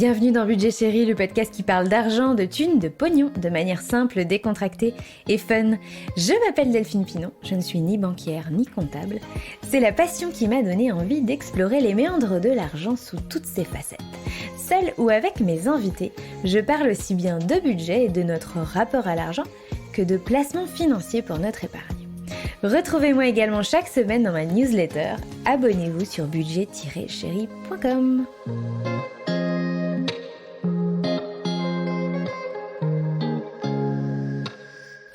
Bienvenue dans Budget Chéri, le podcast qui parle d'argent, de thunes, de pognon, de manière simple, décontractée et fun. Je m'appelle Delphine Pinon, je ne suis ni banquière ni comptable. C'est la passion qui m'a donné envie d'explorer les méandres de l'argent sous toutes ses facettes. Seule ou avec mes invités, je parle aussi bien de budget et de notre rapport à l'argent que de placements financiers pour notre épargne. Retrouvez-moi également chaque semaine dans ma newsletter. Abonnez-vous sur budget-chéri.com.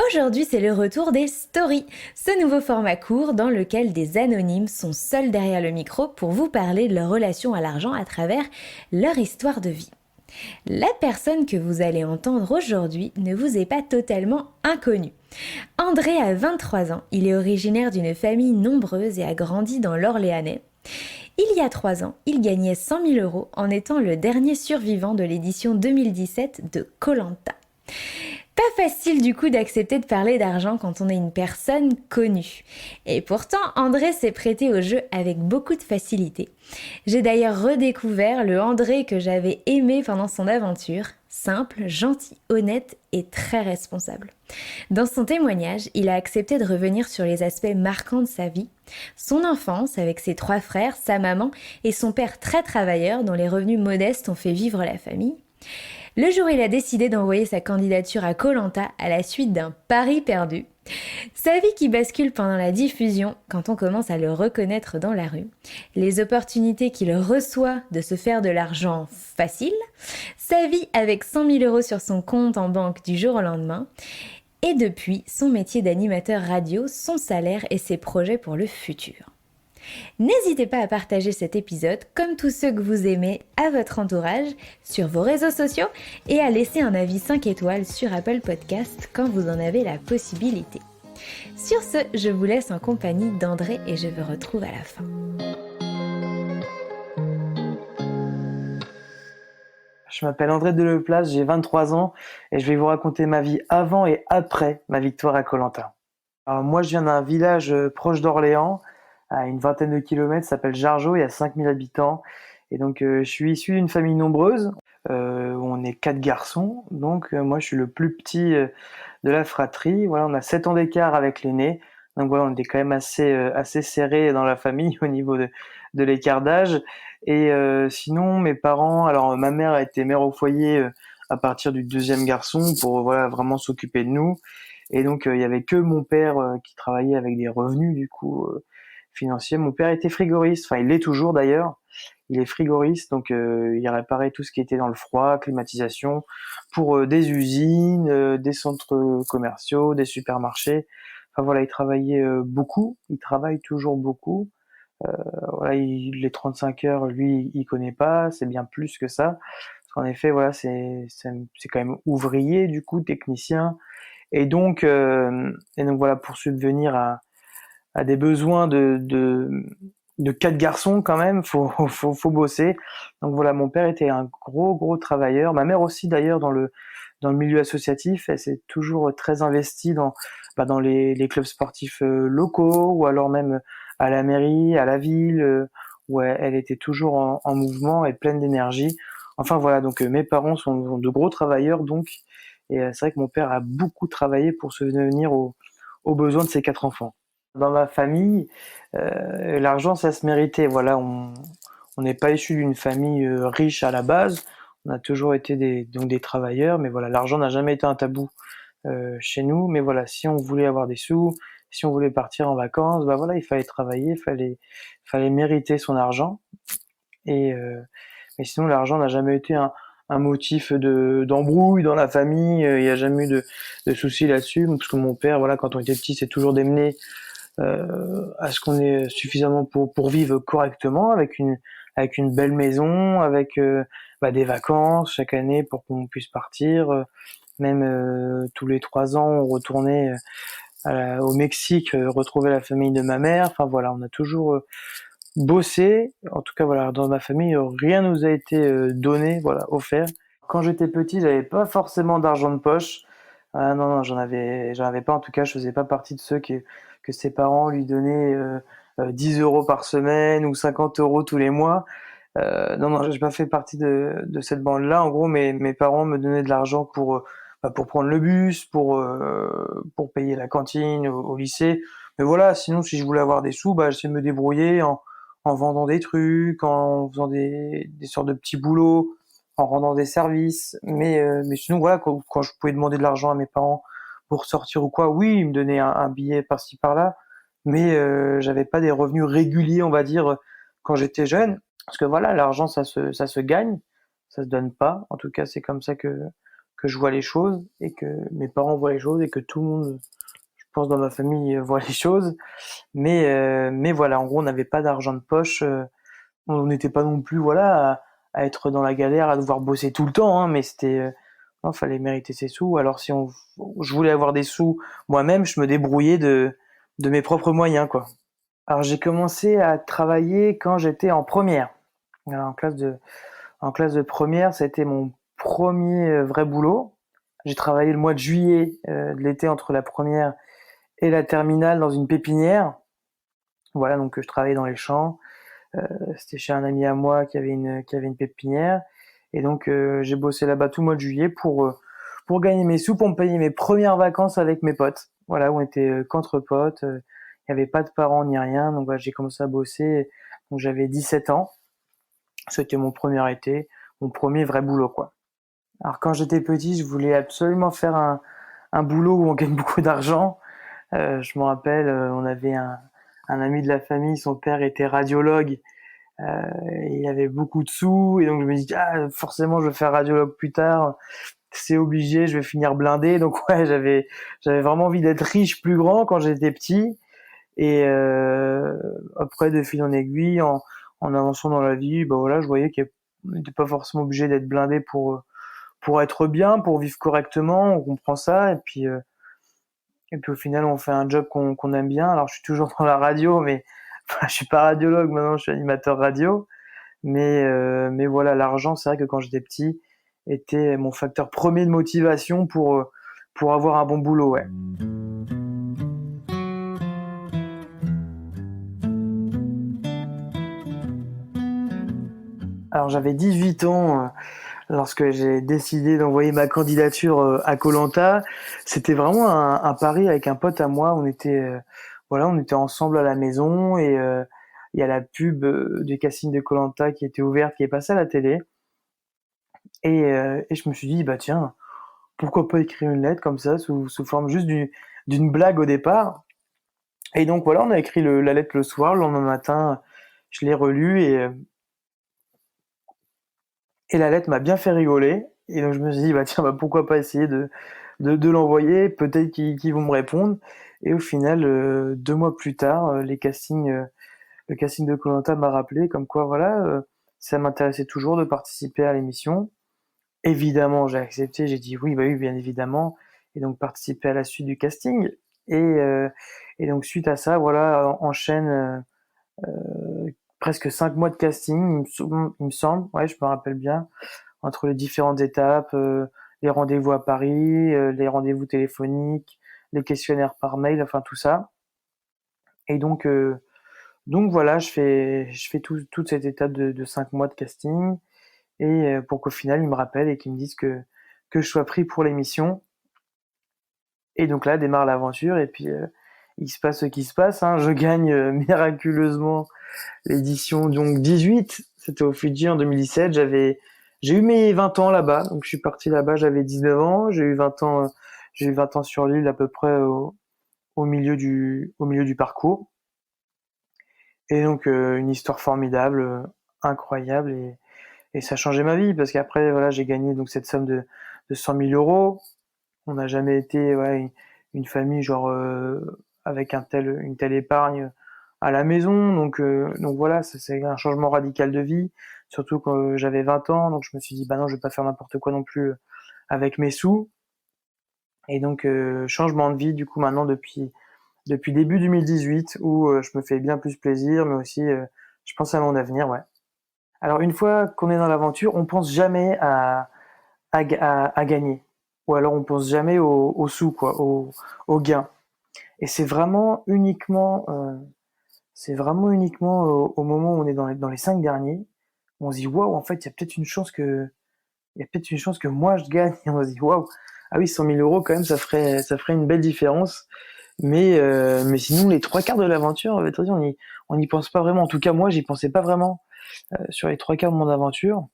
Aujourd'hui, c'est le retour des stories, ce nouveau format court dans lequel des anonymes sont seuls derrière le micro pour vous parler de leur relation à l'argent à travers leur histoire de vie. La personne que vous allez entendre aujourd'hui ne vous est pas totalement inconnue. André a 23 ans, il est originaire d'une famille nombreuse et a grandi dans l'Orléanais. Il y a 3 ans, il gagnait 100 000 € en étant le dernier survivant de l'édition 2017 de Koh-Lanta. Pas facile du coup d'accepter de parler d'argent quand on est une personne connue. Et pourtant, André s'est prêté au jeu avec beaucoup de facilité. J'ai d'ailleurs redécouvert le André que j'avais aimé pendant son aventure, simple, gentil, honnête et très responsable. Dans son témoignage, il a accepté de revenir sur les aspects marquants de sa vie, son enfance avec ses 3 frères, sa maman et son père très travailleur dont les revenus modestes ont fait vivre la famille. Le jour où il a décidé d'envoyer sa candidature à Koh-Lanta à la suite d'un pari perdu, sa vie qui bascule pendant la diffusion quand on commence à le reconnaître dans la rue, les opportunités qu'il reçoit de se faire de l'argent facile, sa vie avec 100 000 € sur son compte en banque du jour au lendemain, et depuis son métier d'animateur radio, son salaire et ses projets pour le futur. N'hésitez pas à partager cet épisode, comme tous ceux que vous aimez, à votre entourage, sur vos réseaux sociaux et à laisser un avis 5 étoiles sur Apple Podcast quand vous en avez la possibilité. Sur ce, je vous laisse en compagnie d'André et je vous retrouve à la fin. Je m'appelle André Deleplace, j'ai 23 ans et je vais vous raconter ma vie avant et après ma victoire à Koh-Lanta. Alors moi, je viens d'un village proche d'Orléans, à une vingtaine de kilomètres, ça s'appelle Jargeau, il y a 5000 habitants. Et donc, je suis issu d'une famille nombreuse, où on est 4 garçons. Donc, moi, je suis le plus petit de la fratrie. Voilà, on a 7 ans d'écart avec l'aîné. Donc voilà, on était quand même assez serré dans la famille au niveau de l'écart d'âge. Et sinon, mes parents, alors ma mère a été mère au foyer à partir du 2e garçon pour voilà vraiment s'occuper de nous. Et donc, il y avait que mon père qui travaillait avec des revenus du coup financiers. Mon père était frigoriste, enfin il l'est toujours d'ailleurs. Il est frigoriste, donc il réparait tout ce qui était dans le froid, climatisation, pour des usines, des centres commerciaux, des supermarchés. Enfin voilà, il travaillait beaucoup, il travaille toujours beaucoup. Voilà, les 35 heures, lui, il connaît pas, c'est bien plus que ça. Parce qu'en effet, voilà, c'est quand même ouvrier, du coup, technicien. Et donc voilà, pour subvenir à des besoins de 4 garçons quand même, faut bosser. Donc voilà, mon père était un gros travailleur. Ma mère aussi d'ailleurs dans le milieu associatif, elle s'est toujours très investie dans les clubs sportifs locaux ou alors même à la mairie, à la ville, où elle était toujours en mouvement et pleine d'énergie. Enfin voilà, donc mes parents sont de gros travailleurs donc, et c'est vrai que mon père a beaucoup travaillé pour subvenir aux besoins de ses 4 enfants. Dans ma famille, l'argent, ça se méritait. Voilà, on n'est pas issu d'une famille riche à la base. On a toujours été donc des travailleurs, mais voilà, l'argent n'a jamais été un tabou chez nous. Mais voilà, si on voulait avoir des sous, si on voulait partir en vacances, bah voilà, il fallait travailler, fallait mériter son argent. Mais sinon, l'argent n'a jamais été un motif d'embrouille dans la famille. Il n'y a jamais eu de soucis là-dessus, parce que mon père, voilà, quand on était petit, s'est toujours démené à ce qu'on ait suffisamment pour vivre correctement avec une belle maison, avec des vacances chaque année pour qu'on puisse partir. Même tous les 3 ans, on retournait au Mexique retrouver la famille de ma mère. Enfin voilà, on a toujours bossé. En tout cas voilà, dans ma famille, rien nous a été donné, voilà, offert. Quand j'étais petit, j'avais pas forcément d'argent de poche. Ah non, j'en avais pas. En tout cas, je faisais pas partie de ceux que ses parents lui donnaient 10 € par semaine ou 50 € tous les mois. Non, j'ai pas fait partie de cette bande-là. En gros, mes parents me donnaient de l'argent pour prendre le bus, pour payer la cantine au lycée. Mais voilà, sinon, si je voulais avoir des sous, bah, j'essayais de me débrouiller en vendant des trucs, en faisant des sortes de petits boulots, en rendant des services. Mais sinon, voilà, quand je pouvais demander de l'argent à mes parents pour sortir ou quoi, oui, ils me donnaient un billet par-ci par-là. Mais j'avais pas des revenus réguliers, on va dire, quand j'étais jeune. Parce que voilà, l'argent, ça se gagne, ça se donne pas. En tout cas, c'est comme ça que je vois les choses et que mes parents voient les choses et que tout le monde, je pense, dans ma famille voit les choses. Mais voilà, en gros, on n'avait pas d'argent de poche. On n'était pas non plus, voilà, à être dans la galère, à devoir bosser tout le temps, hein, mais non, fallait mériter ses sous. Alors je voulais avoir des sous moi-même, je me débrouillais de mes propres moyens, quoi. Alors j'ai commencé à travailler quand j'étais en première. Voilà, en classe de première, c'était mon premier vrai boulot. J'ai travaillé le mois de juillet de l'été entre la première et la terminale dans une pépinière. Voilà, donc je travaillais dans les champs. C'était chez un ami à moi qui avait une pépinière. Et donc j'ai bossé là-bas tout le mois de juillet pour gagner mes sous, pour me payer mes premières vacances avec mes potes. Voilà, on était qu'entre potes. Il n'y avait pas de parents ni rien. Donc voilà, j'ai commencé à bosser. Donc j'avais 17 ans. C'était mon premier été, mon premier vrai boulot, quoi. Alors quand j'étais petit, je voulais absolument faire un boulot où on gagne beaucoup d'argent. Je me rappelle, on avait un ami de la famille, son père était radiologue, il avait beaucoup de sous, et donc je me dis, ah, forcément je vais faire radiologue plus tard, c'est obligé, je vais finir blindé. Donc ouais, j'avais vraiment envie d'être riche plus grand quand j'étais petit. Et après, de fil en aiguille, en avançant dans la vie, bah voilà, je voyais qu'on n'était pas forcément obligé d'être blindé pour être bien, pour vivre correctement. On comprend ça, et puis au final, on fait un job qu'on aime bien. Alors, je suis toujours dans la radio, mais enfin, je suis pas radiologue maintenant, je suis animateur radio. Mais voilà, l'argent, c'est vrai que quand j'étais petit, était mon facteur premier de motivation pour avoir un bon boulot, ouais. Alors j'avais 18 ans lorsque j'ai décidé d'envoyer ma candidature à koh. C'était vraiment un pari avec un pote à moi. On était ensemble à la maison, et il y a la pub du casting de koh qui était ouverte, qui est passée à la télé. Et je me suis dit, bah tiens, pourquoi pas écrire une lettre comme ça, sous forme juste d'une blague au départ. Et donc voilà, on a écrit la lettre le soir. Le lendemain matin, je l'ai relue, et la lettre m'a bien fait rigoler. Et donc je me suis dit, bah tiens, bah pourquoi pas essayer de l'envoyer, peut-être qu'ils vont me répondre. Et au final, 2 mois plus tard, le casting de koh m'a rappelé, comme quoi, voilà, ça m'intéressait toujours de participer à l'émission. Évidemment, j'ai accepté, j'ai dit oui, bah oui, bien évidemment. Et donc participer à la suite du casting. Et donc suite à ça, voilà, enchaîne presque 5 mois de casting, il me semble, ouais, je me rappelle bien, entre les différentes étapes, les rendez-vous à Paris, les rendez-vous téléphoniques, les questionnaires par mail, enfin tout ça. Et donc voilà, je fais toute cette étape de 5 mois de casting, et pour qu'au final ils me rappellent et qu'ils me disent que je sois pris pour l'émission. Et donc là démarre l'aventure, et puis il se passe ce qui se passe, hein. Je gagne miraculeusement l'édition donc 18. C'était au Fidji en 2017. J'ai eu mes 20 ans là-bas, donc je suis parti là-bas, j'avais 19 ans, j'ai eu 20 ans sur l'île à peu près au milieu du parcours. Et donc une histoire formidable, incroyable, et ça a changé ma vie, parce qu'après voilà, j'ai gagné donc cette somme de 100 000 euros. On n'a jamais été, ouais, une famille genre avec une telle épargne à la maison. Donc voilà, c'est un changement radical de vie, surtout quand j'avais 20 ans. Donc je me suis dit, bah non, je vais pas faire n'importe quoi non plus avec mes sous. Et donc changement de vie du coup maintenant depuis début 2018, où je me fais bien plus plaisir, mais aussi je pense à mon avenir, ouais. Alors une fois qu'on est dans l'aventure, on pense jamais à gagner, ou alors on pense jamais au sous, quoi, au gain. Et c'est vraiment uniquement au moment où on est dans les 5 derniers, on se dit waouh, en fait, il y a peut-être une chance que moi je gagne. Et on se dit waouh, ah oui, 100 000 euros quand même, ça ferait une belle différence. Mais sinon, les trois quarts de l'aventure, on n'y pense pas vraiment. En tout cas, moi, j'y pensais pas vraiment sur les trois quarts de mon aventure.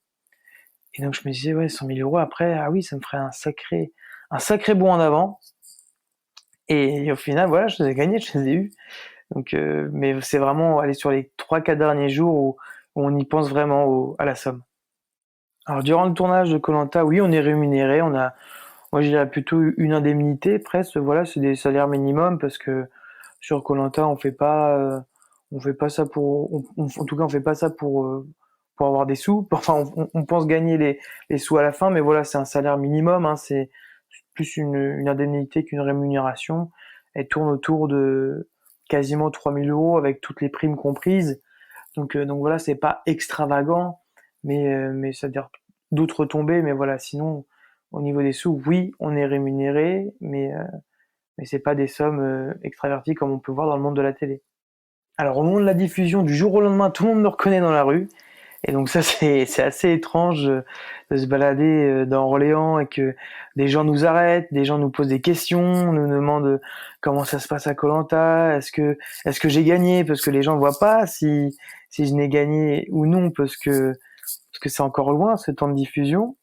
Et donc, je me disais, ouais, 100 000 euros après, ah oui, ça me ferait un sacré bond en avant. Et au final, voilà, je les ai gagnés, je les ai eus. Donc, mais c'est vraiment aller sur les trois, quatre derniers jours où on y pense vraiment à la somme. Alors, durant le tournage de koh, oui, on est rémunéré. Moi, je dirais plutôt une indemnité, presque. Voilà, c'est des salaires minimums parce que sur koh on fait pas ça en tout cas, on fait pas ça pour avoir des sous. Enfin, on pense gagner les sous à la fin, mais voilà, c'est un salaire minimum, hein, c'est plus une indemnité qu'une rémunération. Elle tourne autour de quasiment 3 000 € avec toutes les primes comprises. Donc voilà, c'est pas extravagant, mais ça veut dire d'autres retombées. Mais voilà, sinon, au niveau des sous, oui, on est rémunéré, mais c'est pas des sommes extraverties comme on peut voir dans le monde de la télé. Alors au moment de la diffusion, du jour au lendemain, tout le monde me reconnaît dans la rue. Et donc ça, c'est assez étrange de se balader dans Orléans et que des gens nous arrêtent, des gens nous posent des questions, nous demandent comment ça se passe à koh. Est-ce que j'ai gagné, parce que les gens ne voient pas si je n'ai gagné ou non, parce que c'est encore loin ce temps de diffusion.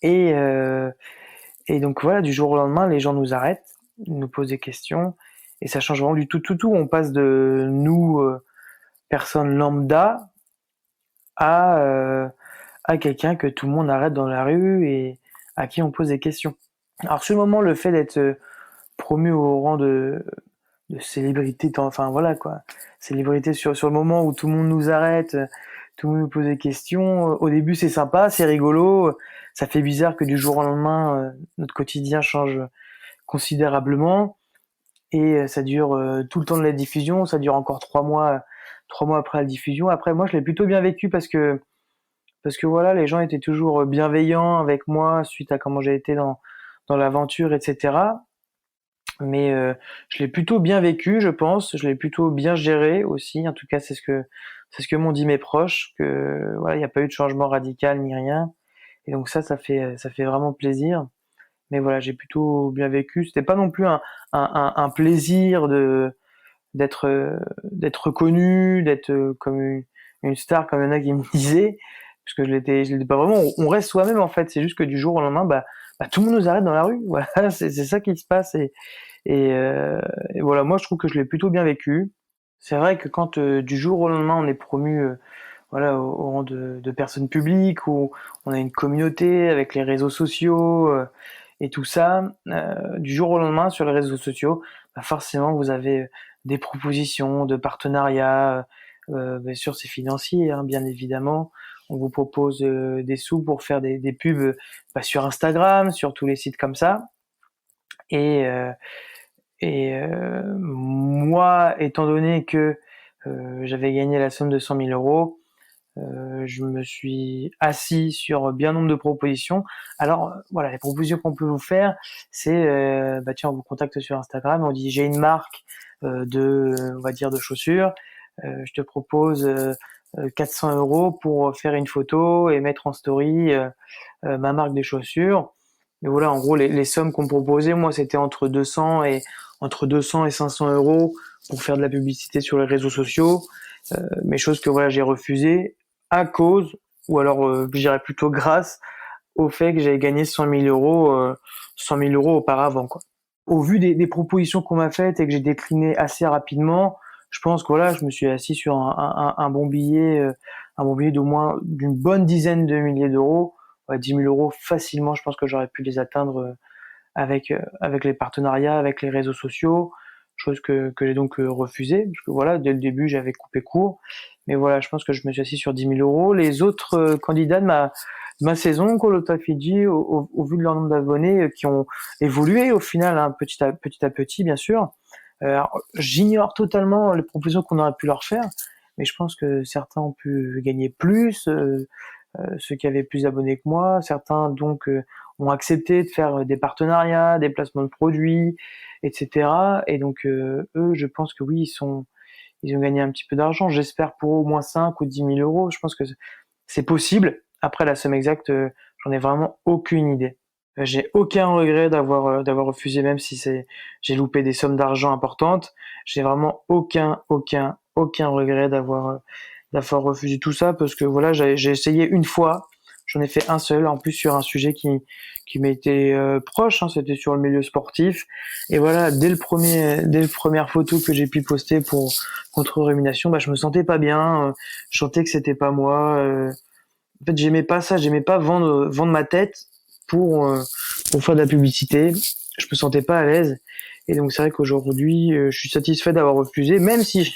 Et, euh, et donc voilà, du jour au lendemain, les gens nous arrêtent, nous posent des questions, et ça change vraiment du tout. On passe de nous, personnes lambda, à, euh, à quelqu'un que tout le monde arrête dans la rue et à qui on pose des questions. Alors sur le moment, le fait d'être promu au rang de célébrité, enfin voilà quoi, célébrité sur le moment où tout le monde nous arrête, tout le monde nous pose des questions, au début c'est sympa, c'est rigolo, ça fait bizarre que du jour au lendemain, notre quotidien change considérablement, et ça dure tout le temps de la diffusion, ça dure encore 3 mois après la diffusion. Après, moi je l'ai plutôt bien vécu parce que voilà, les gens étaient toujours bienveillants avec moi suite à comment j'ai été dans l'aventure, etc. Mais je l'ai plutôt bien vécu, je pense. Je l'ai plutôt bien géré aussi. En tout cas, c'est ce que m'ont dit mes proches, que voilà, il n'y a pas eu de changement radical ni rien. Et donc ça fait vraiment plaisir. Mais voilà, j'ai plutôt bien vécu. C'était pas non plus un plaisir d'être reconnu, d'être comme une star, comme il y en a qui me disaient, parce que je l'étais pas vraiment. On reste soi-même en fait. C'est juste que du jour au lendemain, bah, tout le monde nous arrête dans la rue. Voilà, c'est ça qui se passe. Et, euh, et voilà, moi je trouve que je l'ai plutôt bien vécu. C'est vrai que quand du jour au lendemain on est promu, voilà, au rang de personne publique, où on a une communauté avec les réseaux sociaux et tout ça, du jour au lendemain sur les réseaux sociaux, bah forcément vous avez des propositions de partenariat. Bien sûr c'est financier, hein, bien évidemment. On vous propose des sous pour faire des pubs sur Instagram, sur tous les sites comme ça. Et, euh, moi, étant donné que j'avais gagné la somme de 100 000 euros, je me suis assis sur bien nombre de propositions. Alors voilà, les propositions qu'on peut vous faire, c'est tiens, on vous contacte sur Instagram, on dit j'ai une marque on va dire de chaussures, je te propose 400 € pour faire une photo et mettre en story ma marque de chaussures. Et voilà, en gros, les sommes qu'on me proposait, moi, c'était entre 200 et 500 € pour faire de la publicité sur les réseaux sociaux. Mais chose que voilà, j'ai refusé à cause, ou alors je dirais plutôt grâce au fait que j'avais gagné 100 000 euros auparavant, quoi. Au vu des propositions qu'on m'a faites et que j'ai décliné assez rapidement, je pense que voilà, je me suis assis sur un bon billet d'au moins d'une bonne dizaine de milliers d'euros. Ouais, 10 000 euros facilement, je pense que j'aurais pu les atteindre avec les partenariats, avec les réseaux sociaux, chose que j'ai donc refusé, parce que voilà, dès le début, j'avais coupé court. Mais voilà, je pense que je me suis assis sur 10 000 euros. Les autres candidats de ma saison, Kolota Fidji, au vu de leur nombre d'abonnés qui ont évolué au final, hein, petit à petit, bien sûr. Alors, j'ignore totalement les propositions qu'on aurait pu leur faire, mais je pense que certains ont pu gagner plus, ceux qui avaient plus d'abonnés que moi. Certains donc ont accepté de faire des partenariats, des placements de produits, etc. Et donc eux, je pense que oui, ils ont gagné un petit peu d'argent. J'espère pour au moins 5 ou 10 000 euros. Je pense que c'est possible. Après, la somme exacte, j'en ai vraiment aucune idée. J'ai aucun regret d'avoir refusé, même si j'ai loupé des sommes d'argent importantes. J'ai vraiment aucun regret d'avoir refusé tout ça parce que voilà, j'ai essayé une fois, j'en ai fait un seul, en plus sur un sujet qui m'était proche, hein, c'était sur le milieu sportif. Et voilà, dès le première photo que j'ai pu poster pour contre Rumination, bah je me sentais pas bien, je sentais que c'était pas moi. En fait, j'aimais pas ça, j'aimais pas vendre ma tête pour euh, pour faire de la publicité. Je me sentais pas à l'aise. Et donc c'est vrai qu'aujourd'hui, je suis satisfait d'avoir refusé, même si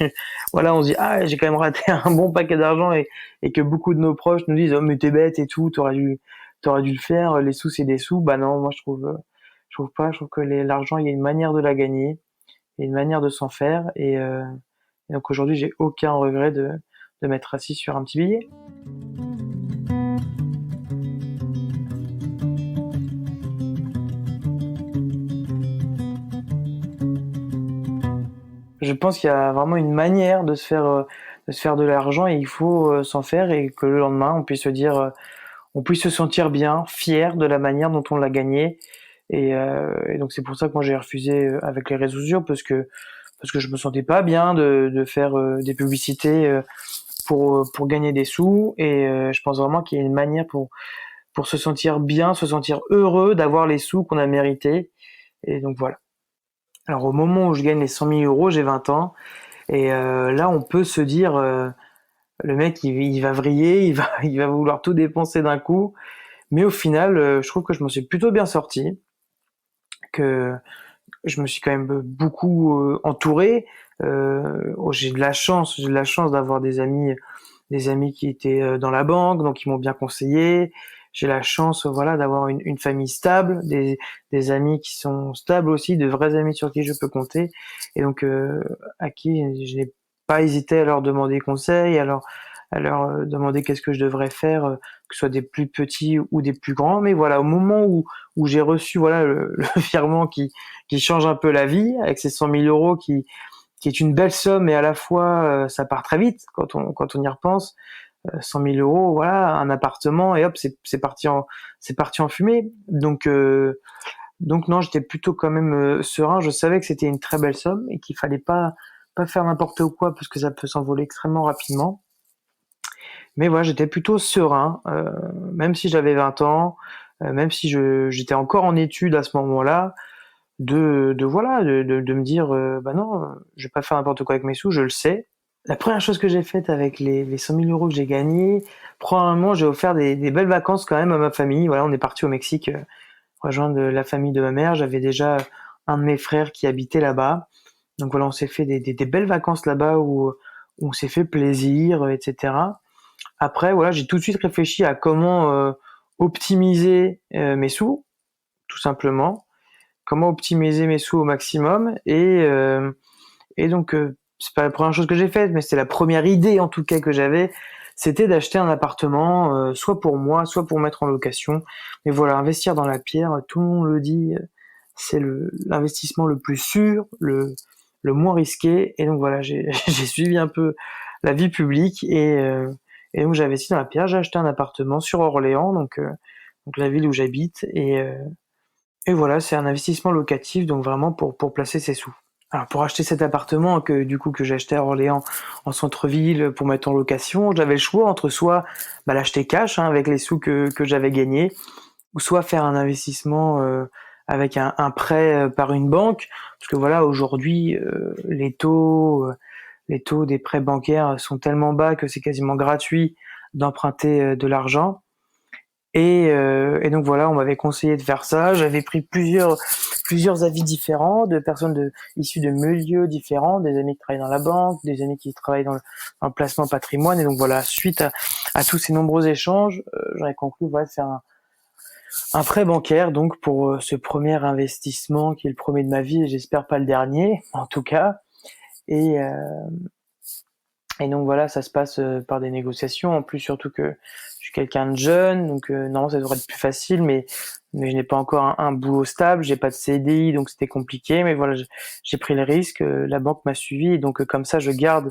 voilà, on se dit ah j'ai quand même raté un bon paquet d'argent et que beaucoup de nos proches nous disent oh mais t'es bête et tout, t'aurais dû le faire, les sous c'est des sous. Bah non, moi je trouve pas, je trouve que l'argent il y a une manière de la gagner, il y a une manière de s'en faire et donc aujourd'hui j'ai aucun regret de m'être assis sur un petit billet. Je pense qu'il y a vraiment une manière de se faire de l'argent et il faut s'en faire et que le lendemain on puisse se dire, on puisse se sentir bien, fier de la manière dont on l'a gagné. Et donc c'est pour ça que moi j'ai refusé avec les réseaux sociaux parce que je me sentais pas bien de faire des publicités pour gagner des sous et je pense vraiment qu'il y a une manière pour se sentir bien, se sentir heureux d'avoir les sous qu'on a mérités. Et donc voilà. Alors au moment où je gagne les 100 000 euros, j'ai 20 ans. Et là, on peut se dire, le mec, il va vriller, il va vouloir tout dépenser d'un coup. Mais au final, je trouve que je m'en suis plutôt bien sorti, que je me suis quand même beaucoup entouré. J'ai de la chance d'avoir des amis qui étaient dans la banque, donc ils m'ont bien conseillé. J'ai la chance, voilà, d'avoir une famille stable, des amis qui sont stables aussi, de vrais amis sur qui je peux compter, et donc à qui je n'ai pas hésité à leur demander conseil, à leur demander qu'est-ce que je devrais faire, que ce soit des plus petits ou des plus grands. Mais voilà, au moment où j'ai reçu voilà le virement qui change un peu la vie, avec ces 100 000 euros qui est une belle somme, et à la fois ça part très vite quand on y repense. 100 000 euros, voilà, un appartement, et hop, c'est parti en fumée. Donc non, j'étais plutôt quand même serein. Je savais que c'était une très belle somme et qu'il fallait pas faire n'importe quoi parce que ça peut s'envoler extrêmement rapidement. Mais voilà, j'étais plutôt serein, même si j'avais 20 ans, même si j'étais encore en études à ce moment-là, voilà, de me dire, bah non, je vais pas faire n'importe quoi avec mes sous, je le sais. La première chose que j'ai faite avec les 100 000 euros que j'ai gagnés, probablement j'ai offert des belles vacances quand même à ma famille. Voilà, on est parti au Mexique rejoindre la famille de ma mère. J'avais déjà un de mes frères qui habitait là-bas. Donc voilà, on s'est fait des belles vacances là-bas où on s'est fait plaisir, etc. Après, voilà, j'ai tout de suite réfléchi à comment optimiser mes sous, tout simplement. Comment optimiser mes sous au maximum. Et donc, c'est pas la première chose que j'ai faite, mais c'était la première idée en tout cas que j'avais. C'était d'acheter un appartement, soit pour moi, soit pour mettre en location. Mais voilà, investir dans la pierre, tout le monde le dit, c'est l'investissement le plus sûr, le moins risqué. Et donc voilà, j'ai suivi un peu la vie publique et donc j'ai investi dans la pierre. J'ai acheté un appartement sur Orléans, donc la ville où j'habite. Et voilà, c'est un investissement locatif, donc vraiment pour placer ses sous. Alors pour acheter cet appartement que j'ai acheté à Orléans en centre-ville pour mettre en location, j'avais le choix entre soit l'acheter cash avec les sous que j'avais gagnés, ou soit faire un investissement avec un prêt par une banque, parce que voilà aujourd'hui les taux des prêts bancaires sont tellement bas que c'est quasiment gratuit d'emprunter de l'argent. Et donc voilà, on m'avait conseillé de faire ça. J'avais pris plusieurs avis différents de personnes issues de milieux différents, des amis qui travaillent dans la banque, des amis qui travaillent dans le placement patrimoine. Et donc voilà, suite à tous ces nombreux échanges, j'aurais conclu voilà, de faire un prêt bancaire donc pour ce premier investissement qui est le premier de ma vie et j'espère pas le dernier en tout cas. Et, Et donc voilà, ça se passe par des négociations. En plus, surtout que je suis quelqu'un de jeune, donc non, ça devrait être plus facile, mais je n'ai pas encore un boulot stable, j'ai pas de CDI, donc c'était compliqué. Mais voilà, j'ai pris le risque. La banque m'a suivi, et donc comme ça, je garde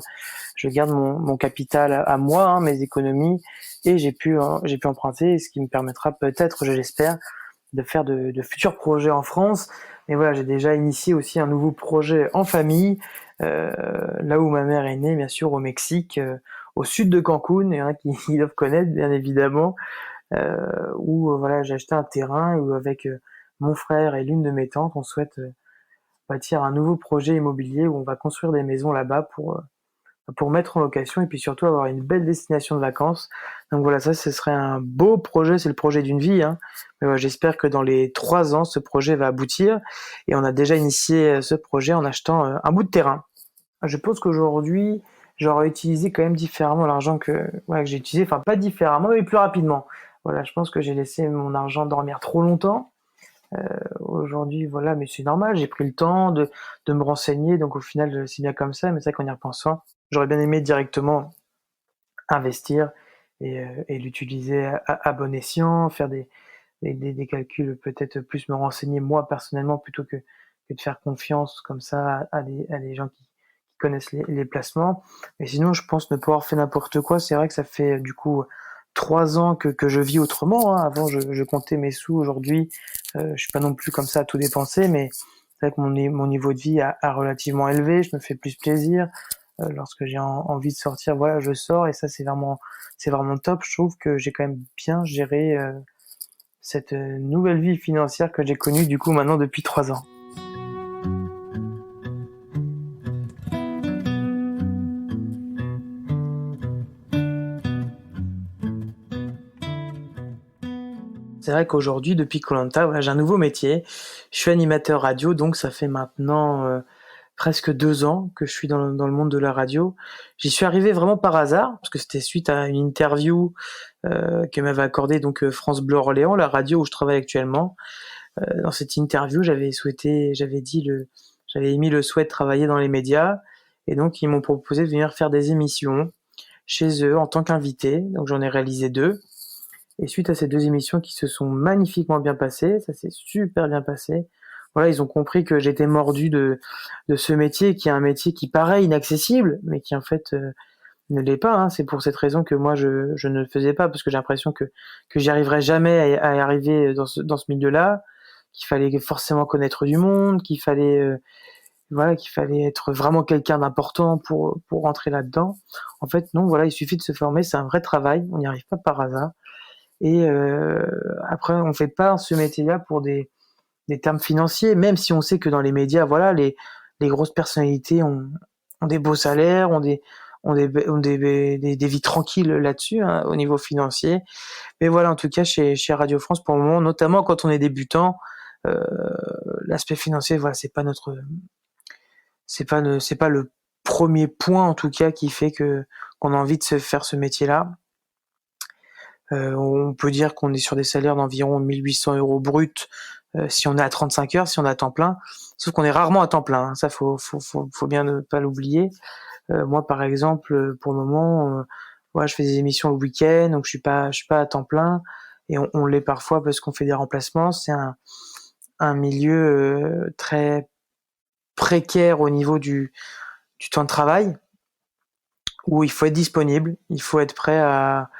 mon capital à moi, hein, mes économies, et j'ai pu emprunter, ce qui me permettra peut-être, je l'espère, de faire de futurs projets en France. Et voilà, j'ai déjà initié aussi un nouveau projet en famille, là où ma mère est née, bien sûr, au Mexique, au sud de Cancun, et qui doivent connaître, bien évidemment, où voilà, j'ai acheté un terrain où avec mon frère et l'une de mes tantes, on souhaite bâtir un nouveau projet immobilier où on va construire des maisons là-bas pour mettre en location et puis surtout avoir une belle destination de vacances. Donc voilà, ça, ce serait un beau projet, c'est le projet d'une vie, hein. Mais voilà, j'espère que dans les 3 ans, ce projet va aboutir et on a déjà initié ce projet en achetant un bout de terrain. Je pense qu'aujourd'hui, j'aurais utilisé quand même différemment l'argent que j'ai utilisé, enfin pas différemment, mais plus rapidement. Voilà, je pense que j'ai laissé mon argent dormir trop longtemps. Aujourd'hui, voilà, mais c'est normal, j'ai pris le temps de me renseigner, donc au final, c'est bien comme ça, mais c'est vrai qu'en y repensant, j'aurais bien aimé directement investir et l'utiliser à bon escient, faire des calculs, peut-être plus me renseigner moi personnellement plutôt que de faire confiance comme ça à des gens qui connaissent les placements. Mais sinon, je pense ne pas avoir fait n'importe quoi. C'est vrai que ça fait du coup 3 ans que je vis autrement, hein. Avant, je comptais mes sous. Aujourd'hui, je suis pas non plus comme ça à tout dépenser, mais c'est vrai que mon niveau de vie a relativement élevé. Je me fais plus plaisir. Lorsque j'ai envie de sortir, voilà, je sors et ça, c'est vraiment top. Je trouve que j'ai quand même bien géré cette nouvelle vie financière que j'ai connue du coup maintenant depuis 3 ans. C'est vrai qu'aujourd'hui, depuis koh voilà, j'ai un nouveau métier. Je suis animateur radio, donc ça fait maintenant presque 2 ans que je suis dans le monde de la radio. J'y suis arrivé vraiment par hasard, parce que c'était suite à une interview que m'avait accordée donc France Bleu Orléans, la radio où je travaille actuellement. Dans cette interview, j'avais émis le souhait de travailler dans les médias, et donc ils m'ont proposé de venir faire des émissions chez eux en tant qu'invité. Donc j'en ai réalisé 2. Et suite à ces 2 émissions qui se sont magnifiquement bien passées, ça s'est super bien passé. Voilà, ils ont compris que j'étais mordu de ce métier, qui est un métier qui paraît inaccessible, mais qui en fait ne l'est pas, hein. C'est pour cette raison que moi je ne le faisais pas, parce que j'ai l'impression que j'y arriverai jamais à y arriver dans ce milieu-là, qu'il fallait forcément connaître du monde, qu'il fallait être vraiment quelqu'un d'important pour rentrer là-dedans. En fait, non, voilà, il suffit de se former, c'est un vrai travail, on n'y arrive pas par hasard. Et après, on fait pas ce métier-là pour des termes financiers, même si on sait que dans les médias, voilà, les grosses personnalités ont des beaux salaires, ont des vies tranquilles là-dessus, hein, au niveau financier. Mais voilà, en tout cas, chez Radio France, pour le moment, notamment quand on est débutant, euh, l'aspect financier, voilà, c'est pas le premier point, en tout cas, qui fait qu'on a envie de se faire ce métier-là. On peut dire qu'on est sur des salaires d'environ 1800 euros brut si on est à 35 heures, si on est à temps plein. Sauf qu'on est rarement à temps plein, hein. Ça, faut bien ne pas l'oublier. Moi, par exemple, pour le moment, ouais, je fais des émissions le week-end, donc je suis pas à temps plein. Et on l'est parfois parce qu'on fait des remplacements. C'est un milieu très précaire au niveau du temps de travail, où il faut être disponible, il faut être prêt à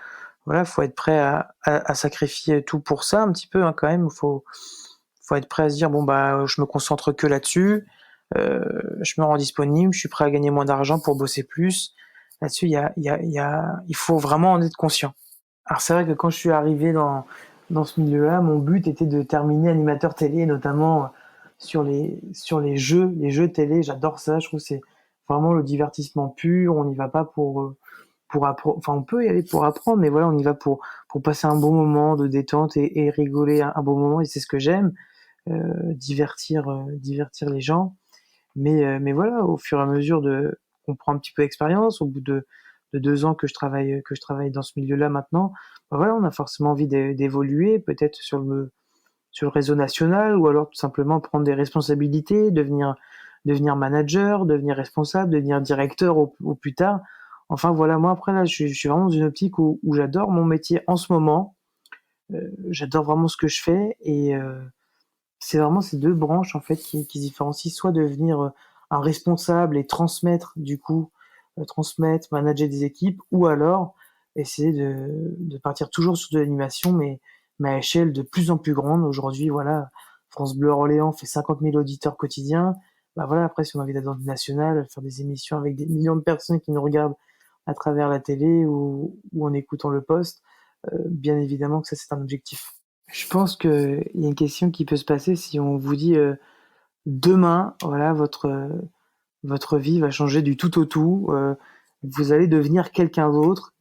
voilà, faut être prêt à sacrifier tout pour ça un petit peu, hein, quand même. Faut être prêt à se dire bon bah je me concentre que là-dessus, je me rends disponible, je suis prêt à gagner moins d'argent pour bosser plus. Là-dessus, il faut vraiment en être conscient. Alors c'est vrai que quand je suis arrivé dans ce milieu-là, mon but était de terminer animateur télé, notamment sur les jeux télé. J'adore ça, je trouve que c'est vraiment le divertissement pur. On n'y va pas pour apprendre, enfin on peut y aller pour apprendre, mais voilà, on y va pour passer un bon moment de détente et rigoler un bon moment, et c'est ce que j'aime, divertir les gens. Mais voilà, au fur et à mesure qu'on prend un petit peu d'expérience, au bout de 2 ans que je travaille dans ce milieu-là maintenant, bah voilà, on a forcément envie d'évoluer, peut-être sur le réseau national, ou alors tout simplement prendre des responsabilités, devenir manager, devenir responsable, devenir directeur au plus tard. Enfin voilà, moi après là, je suis vraiment dans une optique où j'adore mon métier en ce moment. J'adore vraiment ce que je fais et c'est vraiment ces deux branches en fait qui se différencient, soit devenir un responsable et transmettre du coup, transmettre, manager des équipes, ou alors essayer de partir toujours sur de l'animation, mais à échelle de plus en plus grande. Aujourd'hui, voilà, France Bleu Orléans fait 50 000 auditeurs quotidiens. Bah voilà, après, si on a envie d'être dans du national, faire des émissions avec des millions de personnes qui nous regardent à travers la télé ou en écoutant le poste, bien évidemment que ça, c'est un objectif. Je pense qu'il y a une question qui peut se passer si on vous dit demain, voilà, votre vie va changer du tout au tout, vous allez devenir quelqu'un d'autre.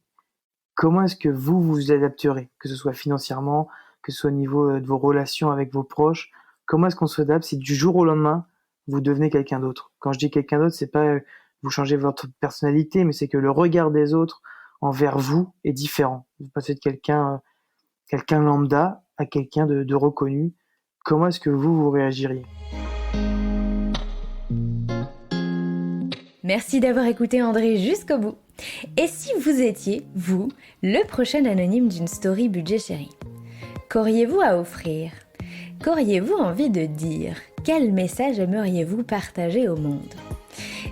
Comment est-ce que vous vous adapterez? Que ce soit financièrement, que ce soit au niveau de vos relations avec vos proches. Comment est-ce qu'on s'adapte si du jour au lendemain, vous devenez quelqu'un d'autre? Quand je dis quelqu'un d'autre, c'est pas vous changez votre personnalité, mais c'est que le regard des autres envers vous est différent. Vous passez de quelqu'un lambda à quelqu'un de reconnu. Comment est-ce que vous réagiriez? Merci d'avoir écouté André jusqu'au bout. Et si vous étiez, vous, le prochain anonyme d'une story budget chéri? Qu'auriez-vous à offrir? Qu'auriez-vous envie de dire? Quel message aimeriez-vous partager au monde?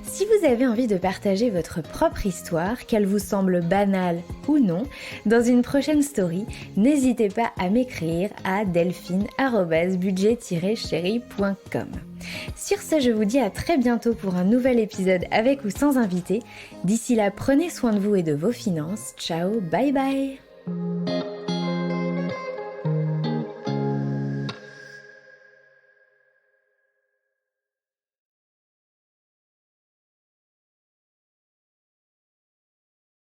Si vous avez envie de partager votre propre histoire, qu'elle vous semble banale ou non, dans une prochaine story, n'hésitez pas à m'écrire à delphine@budget-chéri.com. Sur ce, je vous dis à très bientôt pour un nouvel épisode avec ou sans invité. D'ici là, prenez soin de vous et de vos finances. Ciao, bye bye!